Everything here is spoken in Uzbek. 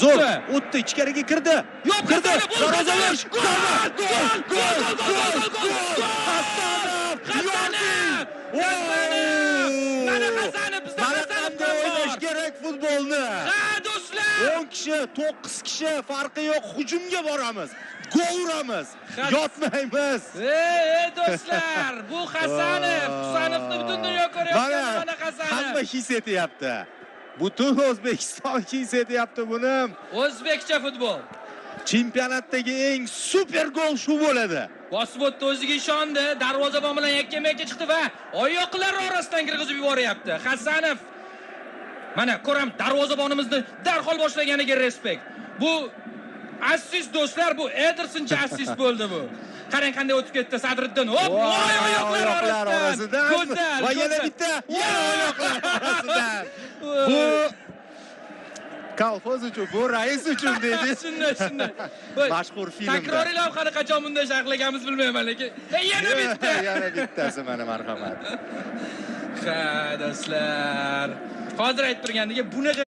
Zo'r, o'tdi, ichkariga kirdi. Yo'q, kirdi. Darvozalash. Gol! Hasanov! Mana Hasanov bizda Hasanov o'ynash kerak futbolni. Ha, do'stlar! 10 kishi, 9 kishi farqi yo'q, hujumga boramiz. Gol uramiz. Yotmaymiz. Ey do'stlar, bu Hasanov. Hasanovni butun dunyo ko'ryapti, mana Hasanov. Hamma his etyapti. Butun O'zbekiston his etyapti buni. O'zbekcha futbol. Chempionatdagi eng super gol shu bo'ladi. Bosib o'tdi, o'ziga ishondi, darvozabon bilan yakkama-yakka chiqdi va oyoqlari orasidan kirgizib yuboryapti. Hasanov. Mana ko'ram, darvozabonimizni darhol boshlaganiga respekt. Bu assist do'stlar, bu Edersoncha assist bo'ldi bu. Qarang qanday o'tib ketdi Sadriddin. Hop, oyoqlar orasidan. Go'zal. Va yana bitta oyoqlar orasidan. Bu kolxoz uchun, bu rais uchun dedi. Shunday. Mashhur filmda. Takroriy lavhani qachon bunday sharhlaganmiz bilmayman, lekin yana bitta. Yana bittasi mana marhamat. Ha, do'stlar. Hozir aytib turgandek, bunaqa